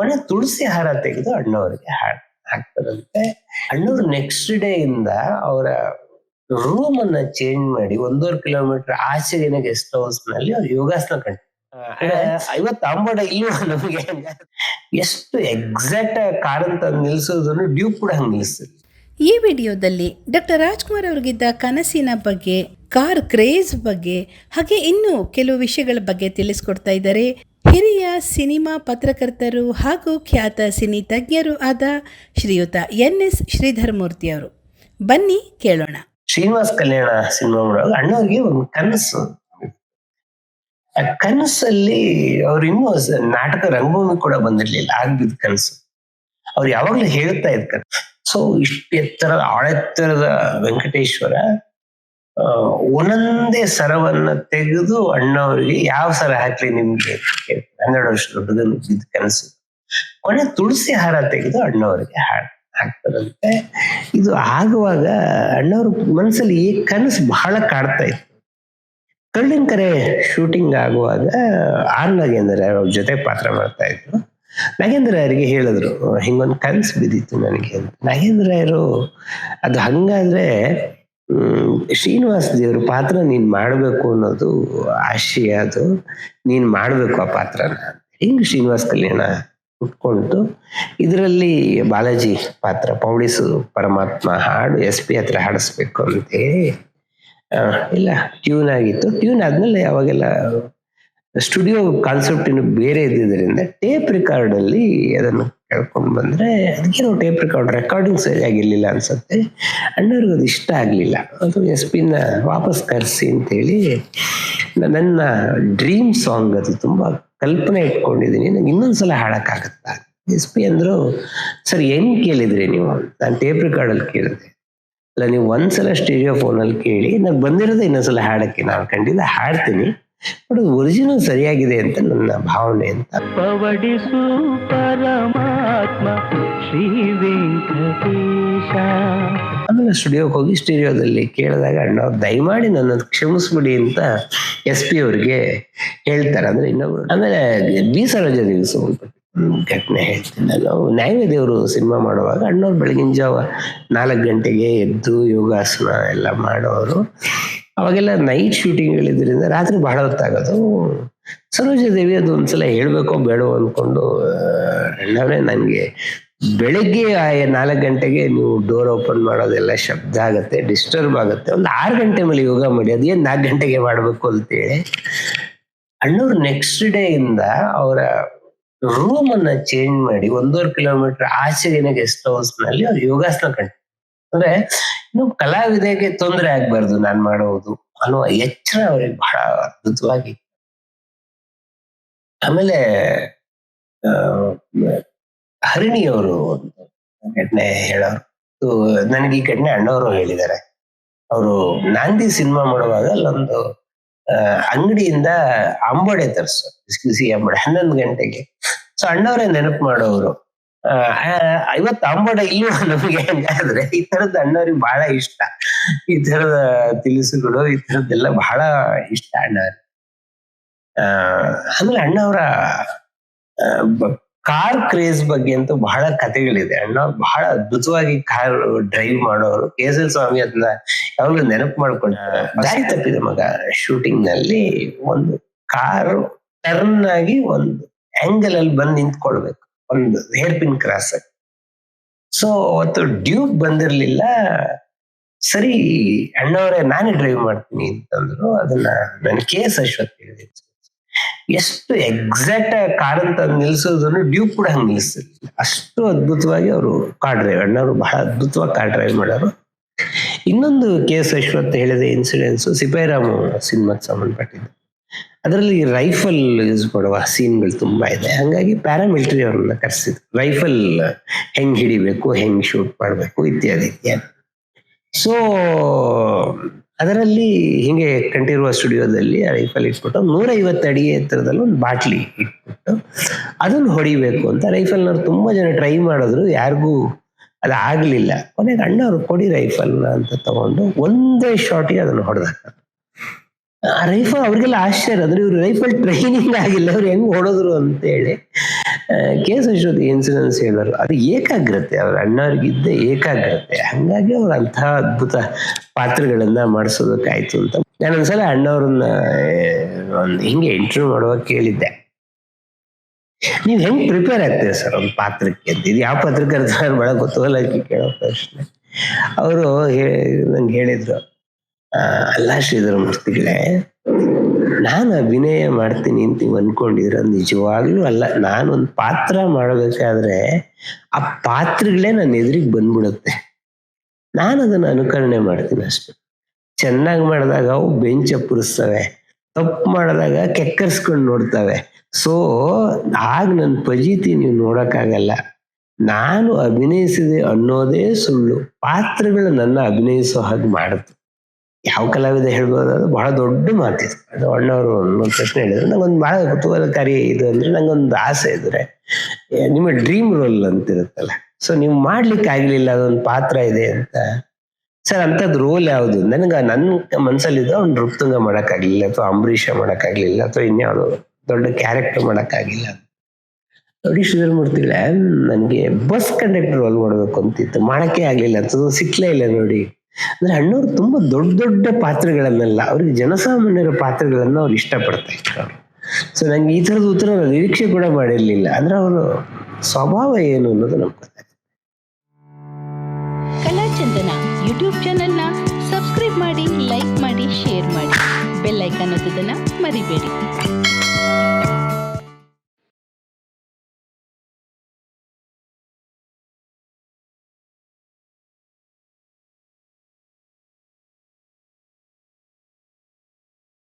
ಕೊನೆ ತುಳಸಿ ಹಾರ ತೆಗೆದು ಅಣ್ಣವ್ರಿಗೆ ಹಾಕ್ತಾರಂತೆ. ಅಣ್ಣವ್ರು ನೆಕ್ಸ್ಟ್ ಡೇ ಇಂದ ಅವರ ರೂಮ್ ಅನ್ನ ಚೇಂಜ್ ಮಾಡಿ 1.5 ಕಿಲೋಮೀಟರ್ ಆಚೆಗಿನ ಗೆಸ್ಟ್ ಹೌಸ್ ನಲ್ಲಿ ಅವ್ರು ಯೋಗಾಸನ ಕಂಡು 50 ಅಂಬಡ ಇಲ್ವಾ ನಮಗೆ ಎಷ್ಟು ಎಕ್ಸಾಕ್ಟ್ ಕಾರನ್ ತಂದು ನಿಲ್ಸೋದನ್ನು ಡ್ಯೂಕ್ ಕೂಡ ಹಂಗೆ ನಿಲ್ಲಿಸ್ತಾರೆ. ಈ ವಿಡಿಯೋದಲ್ಲಿ ಡಾಕ್ಟರ್ ರಾಜ್ಕುಮಾರ್ ಅವ್ರಿಗಿದ್ದ ಕನಸಿನ ಬಗ್ಗೆ, ಕಾರ್ ಕ್ರೇಜ್ ಬಗ್ಗೆ, ಹಾಗೆ ಇನ್ನು ಕೆಲವು ವಿಷಯಗಳ ಬಗ್ಗೆ ತಿಳಿಸ್ಕೊಡ್ತಾ ಇದ್ದಾರೆ ಹಿರಿಯ ಸಿನಿಮಾ ಪತ್ರಕರ್ತರು ಹಾಗೂ ಖ್ಯಾತ ಸಿನಿ ತಜ್ಞರು ಆದ ಶ್ರೀಯುತ NS ಶ್ರೀಧರ್ ಮೂರ್ತಿ ಅವರು. ಬನ್ನಿ ಕೇಳೋಣ. ಶ್ರೀನಿವಾಸ್ ಕಲ್ಯಾಣ ಸಿನಿಮಾ ಮಾಡುವಾಗ ಅಣ್ಣವ್ರಿಗೆ ಒಂದು ಕನಸು. ಆ ಕನಸಲ್ಲಿ ಅವ್ರು ಇನ್ನೂ ನಾಟಕ ರಂಗಭೂಮಿ ಕೂಡ ಬಂದಿರ್ಲಿಲ್ಲ, ಆಗ್ಬಿದ್ ಕನಸು. ಅವ್ರು ಯಾವಾಗ್ಲೂ ಹೇಳ್ತಾ ಇದ್ ಸೊ ಇಷ್ಟು ಎತ್ತರದ ಆಳೆತ್ತರದ ವೆಂಕಟೇಶ್ವರ ಒಂದೊಂದೇ ಸರವನ್ನ ತೆಗೆದು ಅಣ್ಣವ್ರಿಗೆ ಯಾವ ಸರ ಹಾಕ್ಲಿ ನಿಮ್ಗೆ 12 ವರ್ಷದ ಹುಡುಗನ ಇದ್ದ ಕನಸು. ಕೊನೆ ತುಳಸಿ ಹಾರ ತೆಗೆದು ಅಣ್ಣವ್ರಿಗೆ ಹಾಕ್ತಾರಂತೆ. ಇದು ಆಗುವಾಗ ಅಣ್ಣವ್ರ ಮನಸ್ಸಲ್ಲಿ ಈ ಕನಸು ಬಹಳ ಕಾಡ್ತಾ ಇತ್ತು. ಕಳ್ಳಿನ ಕರೆ ಶೂಟಿಂಗ್ ಆಗುವಾಗ ನಾಗೇಂದ್ರ ಅವ್ರ ಜೊತೆ ಪಾತ್ರ ಮಾಡ್ತಾ ಇದ್ರು. ನಾಗೇಂದ್ರ ಅವರಿಗೆ ಹೇಳಿದ್ರು, ಹಿಂಗೊಂದು ಕನಸು ಬಿದ್ದಿತ್ತು ನನಗೆ ಅಂತ. ನಾಗೇಂದ್ರ ಅವರು ಅದು ಹಂಗಾದ್ರೆ ಶ್ರೀನಿವಾಸ್ ದೇವ್ರ ಪಾತ್ರ ನೀನ್ ಮಾಡ್ಬೇಕು ಅನ್ನೋದು ಆಶಯ, ಅದು ನೀನ್ ಮಾಡ್ಬೇಕು ಆ ಪಾತ್ರನ. ಹಿಂಗ್ ಶ್ರೀನಿವಾಸ್ ಕಲ್ಯಾಣ ಉಟ್ಕೊಂಡು ಇದರಲ್ಲಿ ಬಾಲಾಜಿ ಪಾತ್ರ ಪೌಡಿಸು ಪರಮಾತ್ಮ ಹಾಡು SP ಹತ್ರ ಹಾಡಿಸ್ಬೇಕು ಅಂತೇಳಿ ಇಲ್ಲ ಟ್ಯೂನ್ ಆಗಿತ್ತು. ಟ್ಯೂನ್ ಆದ್ಮೇಲೆ ಅವಾಗೆಲ್ಲ ಸ್ಟುಡಿಯೋ ಕಾನ್ಸೆಪ್ಟ್ ಇನ್ನು ಬೇರೆ ಇದ್ದಿದ್ದರಿಂದ ಟೇಪ್ ರಿಕಾರ್ಡ್ ಅಲ್ಲಿ ಅದನ್ನು ಕೇಳ್ಕೊಂಡು ಬಂದ್ರೆ ಅದಕ್ಕೇನೋ ಟೇಪ್ ರೆಕಾರ್ಡಿಂಗ್ ಸರಿಯಾಗಿರ್ಲಿಲ್ಲ ಅನ್ಸುತ್ತೆ. ಅಣ್ಣವ್ರಿಗೆ ಅದು ಇಷ್ಟ ಆಗ್ಲಿಲ್ಲ. ಅದು SP ವಾಪಸ್ ಕರೆಸಿ ಅಂತೇಳಿ ನನ್ನ ಡ್ರೀಮ್ ಸಾಂಗ್ ಅದು, ತುಂಬಾ ಕಲ್ಪನೆ ಇಟ್ಕೊಂಡಿದ್ದೀನಿ, ನಂಗೆ ಇನ್ನೊಂದ್ಸಲ ಹಾಡಕ್ಕಾಗತ್ತಾ? SP ಅಂದ್ರು, ಸರ್ ಹೆಂಗ್ ಕೇಳಿದ್ರಿ ನೀವು? ನಾನು ಟೇಪ್ ರಿಕಾರ್ಡ್ ಅಲ್ಲಿ ಕೇಳಿದೆ. ಅಲ್ಲ, ನೀವು ಒಂದ್ಸಲ ಸ್ಟೀರಿಯೋ ಫೋನಲ್ಲಿ ಕೇಳಿ, ನಾನು ಬಂದಿರೋದೇ ಇನ್ನೊಂದ್ಸಲ ಹಾಡಕ್ಕೆ, ನಾನು ಖಂಡಿತ ಹಾಡ್ತೀನಿ, ಬಟ್ ಒರಿಜಿನಲ್ ಸರಿಯಾಗಿದೆ ಅಂತ ನನ್ನ ಭಾವನೆ ಅಂತ. ಪವಡಿಸು ಪರಮಾತ್ಮ ಶ್ರೀ ವೆಂಕಟೇಶ. ಆಮೇಲೆ ಸ್ಟುಡಿಯೋಗೆ ಹೋಗಿ ಸ್ಟೀರಿಯೋದಲ್ಲಿ ಕೇಳಿದಾಗ ಅಣ್ಣವ್ರು ದಯಮಾಡಿ ನನ್ನ ಕ್ಷಮಿಸ್ಬಿಡಿ ಅಂತ SP ಅವ್ರಿಗೆ ಹೇಳ್ತಾರೆ. ಅಂದ್ರೆ ಇನ್ನೊಬ್ರು. ಆಮೇಲೆ B ಸರೋಜ ದಿವಸ ಘಟನೆ ಹೇಳ್ತೀನಿ ನಾನು. ನ್ಯಾಯದೇವರು ಸಿನಿಮಾ ಮಾಡುವಾಗ ಅಣ್ಣವ್ರು ಬೆಳಗಿನ ಜಾವ 4 ಗಂಟೆಗೆ ಎದ್ದು ಯೋಗಾಸನ ಎಲ್ಲ ಮಾಡೋರು. ಅವಾಗೆಲ್ಲ ನೈಟ್ ಶೂಟಿಂಗ್ಗಳಿದ್ರಿಂದ ರಾತ್ರಿ ಬಹಳ ಹೊತ್ತಾಗೋದು. ಸರೋಜಾದೇವಿ ಅದು ಒಂದ್ಸಲ ಹೇಳ್ಬೇಕೋ ಬೇಡೋ ಅನ್ಕೊಂಡು, ಅಣ್ಣವ್ರೆ ನನ್ಗೆ ಬೆಳಗ್ಗೆ 4 ಗಂಟೆಗೆ ನೀವು ಡೋರ್ ಓಪನ್ ಮಾಡೋದೆಲ್ಲ ಶಬ್ದ ಆಗತ್ತೆ, ಡಿಸ್ಟರ್ಬ್ ಆಗುತ್ತೆ, ಒಂದು 6 ಗಂಟೆ ಮೇಲೆ ಯೋಗ ಮಾಡಿ, ಅದೇನ್ 4 ಗಂಟೆಗೆ ಮಾಡ್ಬೇಕು ಅಂತೇಳಿ ಅಣ್ಣವ್ರು ನೆಕ್ಸ್ಟ್ ಡೇ ಇಂದ ಅವರ ರೂಮ್ ಅನ್ನ ಚೇಂಜ್ ಮಾಡಿ 1.5 ಕಿಲೋಮೀಟರ್ ಆಚೆಗಿನ ಗೆಸ್ಟ್ ಹೌಸ್ ನಲ್ಲಿ ಅವ್ರು ಯೋಗಾಸನ ಕಂಡು. ಅಂದ್ರೆ ಇನ್ನು ಕಲಾವಿದೆಗೆ ತೊಂದರೆ ಆಗ್ಬಾರ್ದು ನಾನ್ ಮಾಡೋದು ಅನ್ನುವ ಎಚ್ಚರ ಅವ್ರಿಗೆ ಬಹಳ ಅದ್ಭುತವಾಗಿ. ಆಮೇಲೆ ಹರಿಣಿಯವರು ಒಂದು ಘಟನೆ ಹೇಳೋರು. ನನಗೆ ಈ ಘಟನೆ ಅಣ್ಣವರು ಹೇಳಿದ್ದಾರೆ. ಅವರು ನಾಂದಿ ಸಿನಿಮಾ ಮಾಡುವಾಗ ಅಲ್ಲೊಂದು ಅಂಗಡಿಯಿಂದ ಅಂಬಡೆ ತರಿಸೋರು, ಬಿಸಿ ಅಂಬಡೆ 11 ಗಂಟೆಗೆ. ಸೊ ಅಣ್ಣವರೇ ನೆನಪು ಮಾಡೋರು, 50 ಅಂಬಡ ಇಲ್ವಾ ನಮಗೆ ಹಂಗಾದ್ರೆ. ಈ ತರದ್ ಅಣ್ಣವ್ರಿಗೆ ಬಹಳ ಇಷ್ಟ, ಈ ತರದ ತಿನಿಸುಗಳು, ಈ ತರದ್ದೆಲ್ಲ ಬಹಳ ಇಷ್ಟ ಅಣ್ಣವ್ರಿಗೆ. ಆಮೇಲೆ ಅಣ್ಣವರ ಕಾರ್ ಕ್ರೇಜ್ ಬಗ್ಗೆ ಅಂತೂ ಬಹಳ ಕಥೆಗಳಿದೆ. ಅಣ್ಣವ್ರು ಬಹಳ ಅದ್ಭುತವಾಗಿ ಕಾರ್ ಡ್ರೈವ್ ಮಾಡೋರು. KSL ಸ್ವಾಮಿ ಅದನ್ನ ಯಾವಾಗ್ಲೂ ನೆನಪು ಮಾಡ್ಕೊಳ್ತಾರೆ. ದಾರಿ ತಪ್ಪಿದ ಮಗ ಶೂಟಿಂಗ್ ನಲ್ಲಿ ಒಂದು ಕಾರು ಟರ್ನ್ ಆಗಿ ಒಂದು ಆಂಗಲ್ ಅಲ್ಲಿ ಬಂದು ನಿಂತ್ಕೊಳ್ಬೇಕು, ಒಂದು ಹೇರ್ ಪಿನ್ ಕ್ರಾಸ್ ಆಗಿ. ಸೊ ಅವತ್ತು ಡ್ಯೂಕ್ ಬಂದಿರ್ಲಿಲ್ಲ. ಸರಿ ಅಣ್ಣವರೇ ನಾನೇ ಡ್ರೈವ್ ಮಾಡ್ತೀನಿ ಅಂತಂದ್ರು. ಅದನ್ನ ನಾನು KS ಅಶ್ವಥ್ ಹೇಳಿದೆ. ಎಷ್ಟು ಎಕ್ಸಾಕ್ಟ್ ಕಾರನ್ ತಂದು ನಿಲ್ಸೋದನ್ನು ಡ್ಯೂಕ್ ಕೂಡ ಹಂಗೆ ನಿಲ್ಲಿಸ್ತಿರ್ಲಿಲ್ಲ. ಅಷ್ಟು ಅದ್ಭುತವಾಗಿ ಅವರು ಕಾರ್ ಡ್ರೈವ್, ಅಣ್ಣವರು ಬಹಳ ಅದ್ಭುತವಾಗಿ ಕಾರ್ ಡ್ರೈವ್ ಮಾಡೋರು. ಇನ್ನೊಂದು KS ಅಶ್ವಥ್ ಹೇಳಿದ ಇನ್ಸಿಡೆನ್ಸ್ ಸಿಪಾಯಿರಾಮು ಸಿನಿಮಾಗೆ ಸಂಬಂಧಪಟ್ಟಿದ್ದು. ಅದರಲ್ಲಿ ರೈಫಲ್ ಯೂಸ್ ಮಾಡುವ ಸೀನ್ಗಳು ತುಂಬಾ ಇದೆ. ಹಂಗಾಗಿ ಪ್ಯಾರಾಮಿಲಿಟರಿ ಅವ್ರನ್ನ ಕರೆಸಿದ್ರು. ರೈಫಲ್ ಹೆಂಗ್ ಹಿಡಿಬೇಕು, ಹೆಂಗ್ ಶೂಟ್ ಮಾಡ್ಬೇಕು ಇತ್ಯಾದಿ ಇತ್ಯಾದಿ. ಸೊ ಅದರಲ್ಲಿ ಹಿಂಗೆ ಕಂಠೀರವ ಸ್ಟುಡಿಯೋದಲ್ಲಿ ರೈಫಲ್ ಇಟ್ಬಿಟ್ಟು 150 ಅಡಿ ಎತ್ತರದಲ್ಲಿ ಒಂದು ಬಾಟ್ಲಿ ಇಟ್ಬಿಟ್ಟು ಅದನ್ನು ಹೊಡಿಬೇಕು ಅಂತ ರೈಫಲ್ನವ್ರು ತುಂಬಾ ಜನ ಟ್ರೈ ಮಾಡಿದ್ರು, ಯಾರಿಗೂ ಅದು ಆಗ್ಲಿಲ್ಲ. ಕೊನೆಗೆ ಅಣ್ಣವ್ರು ಕೊಡಿ ರೈಫಲ್ನ ಅಂತ ತಗೊಂಡು ಒಂದೇ ಶಾಟಿಗೆ ಅದನ್ನು ಹೊಡೆದ. ಆ ರೈಫಲ್ ಅವ್ರಿಗೆಲ್ಲ ಆಶ್ಚರ್ಯ, ಅಂದ್ರೆ ಇವ್ರು ರೈಫಲ್ ಟ್ರೈನಿಂಗ್ ಆಗಿಲ್ಲ, ಅವ್ರು ಹೆಂಗ್ ಹೊಡೆದ್ರು ಅಂತ ಹೇಳಿ. ಕೆ ಎಸ್ ಅಶ್ವಥ್ ಇನ್ಸಿಡೆನ್ಸ್ ಹೇಳೋರು, ಅದು ಏಕಾಗ್ರತೆ, ಅವ್ರ ಅಣ್ಣವ್ರಿಗಿದ್ದ ಏಕಾಗ್ರತೆ. ಹಂಗಾಗಿ ಅವ್ರು ಅಂತಹ ಅದ್ಭುತ ಪಾತ್ರಗಳನ್ನ ಮಾಡಿಸೋದಕ್ಕಾಯ್ತು ಅಂತ. ನಾನೊಂದ್ಸಲ ಅಣ್ಣವ್ರನ್ನ ಹಿಂಗೆ ಇಂಟರ್ವ್ಯೂ ಮಾಡುವಾಗ ಕೇಳಿದ್ದೆ, ನೀವ್ ಹೆಂಗ್ ಪ್ರಿಪೇರ್ ಆಗ್ತೀರಿ ಸರ್ ಒಂದು ಪಾತ್ರಕ್ಕೆ ಅಂತ. ಇದು ಯಾವ ಪತ್ರಕರ್ತ ಬಹಳ ಕುತೂಹಲಕ್ಕೆ ಕೇಳೋ ಪ್ರಶ್ನೆ. ಅವರು ನಂಗೆ ಹೇಳಿದ್ರು, ಅಲ್ಲ ಶ್ರೀಧರ ಮೂರ್ತಿಗಳೇ, ನಾನು ಅಭಿನಯ ಮಾಡ್ತೀನಿ ಅಂತ ನೀವು ಅನ್ಕೊಂಡಿದ್ರೆ ನಿಜವಾಗ್ಲೂ ಅಲ್ಲ. ನಾನೊಂದು ಪಾತ್ರ ಮಾಡಬೇಕಾದ್ರೆ ಆ ಪಾತ್ರಗಳೇ ನನ್ನ ಎದುರಿಗೆ ಬಂದ್ಬಿಡುತ್ತೆ, ನಾನು ಅದನ್ನ ಅನುಕರಣೆ ಮಾಡ್ತೀನಿ ಅಷ್ಟೆ. ಚೆನ್ನಾಗಿ ಮಾಡಿದಾಗ ಅವು ಬೆಂಚ್ ಅಪ್ಪುರಿಸ್ತವೆ, ತಪ್ಪು ಮಾಡಿದಾಗ ಕೆಕ್ಕರ್ಸ್ಕೊಂಡು ನೋಡ್ತವೆ. ಸೊ ಆಗ ನನ್ನ ಫಜೀತಿ ನೀವು ನೋಡಕ್ಕಾಗಲ್ಲ. ನಾನು ಅಭಿನಯಿಸಿದೆ ಅನ್ನೋದೇ ಸುಳ್ಳು, ಪಾತ್ರಗಳು ನನ್ನ ಅಭಿನಯಿಸೋ ಹಾಗೆ ಮಾಡುತ್ತೆ. ಯಾವ ಕಲಾವಿದ ಹೇಳ್ಬೋದು, ಅದು ಬಹಳ ದೊಡ್ಡ ಮಾತಿದೆ. ಅದು ಅಣ್ಣವರು ಒಂದು ಪ್ರಶ್ನೆ ಹೇಳಿದ್ರು, ನಂಗೊಂದು ಬಹಳ ಕುತೂಹಲಕಾರಿ ಇದು ಅಂದ್ರೆ, ನಂಗೊಂದು ಆಸೆ ಇದ್ರೆ ನಿಮ್ಮ ಡ್ರೀಮ್ ರೋಲ್ ಅಂತಿರುತ್ತಲ್ಲ, ಸೊ ನೀವು ಮಾಡ್ಲಿಕ್ಕೆ ಆಗ್ಲಿಲ್ಲ, ಅದೊಂದು ಪಾತ್ರ ಇದೆ ಅಂತ, ಸರ್ ಅಂಥದ್ದು ರೋಲ್ ಯಾವುದು? ನನಗೆ ನನ್ನ ಮನ್ಸಲ್ಲಿದ್ದು ಅವ್ನು ನೃಪತುಂಗ ಮಾಡೋಕ್ಕಾಗ್ಲಿಲ್ಲ, ಅಥವಾ ಅಂಬರೀಷ ಮಾಡೋಕ್ಕಾಗ್ಲಿಲ್ಲ, ಅಥವಾ ಇನ್ಯಾವುದೋ ದೊಡ್ಡ ಕ್ಯಾರೆಕ್ಟರ್ ಮಾಡೋಕ್ಕಾಗಿಲ್ಲ. ನೋಡಿ ಶ್ರೀಧರ ಮೂರ್ತಿಗಳೇ, ನನಗೆ ಬಸ್ ಕಂಡಕ್ಟರ್ ರೋಲ್ ಮಾಡ್ಬೇಕು ಅಂತಿತ್ತು, ಮಾಡಕ್ಕೆ ಆಗ್ಲಿಲ್ಲ, ಅದು ಸಿಕ್ಲೇ ಇಲ್ಲ. ನೋಡಿ ಅಂದ್ರೆ ಅಣ್ಣವ್ರು ತುಂಬಾ ದೊಡ್ಡ ದೊಡ್ಡ ಪಾತ್ರಗಳನ್ನೆಲ್ಲ, ಅವ್ರಿಗೆ ಜನಸಾಮಾನ್ಯರ ಪಾತ್ರಗಳನ್ನ ಅವ್ರು ಇಷ್ಟಪಡ್ತಾ ಇದ್ರು ಅವರು. ಸೊ ನಂಗೆ ಈ ಥರದ ಉತ್ತರ ನಿರೀಕ್ಷೆ ಕೂಡ ಮಾಡಿರ್ಲಿಲ್ಲ. ಅಂದ್ರೆ ಅವರು ಸ್ವಭಾವ ಏನು ಅನ್ನೋದು ನಮ್ಗೆ ಗೊತ್ತಾಯ್ತು. ಕಲಾಚಂದನ ಯೂಟ್ಯೂಬ್ ಚಾನೆಲ್ನ ಸಬ್ಸ್ಕ್ರೈಬ್ ಮಾಡಿ, ಲೈಕ್ ಮಾಡಿ, ಶೇರ್ ಮಾಡಿ, ಬೆಲ್ ಐಕಾನ್ ಒತ್ತೋದನ್ನ ಮರಿಬೇಡಿ.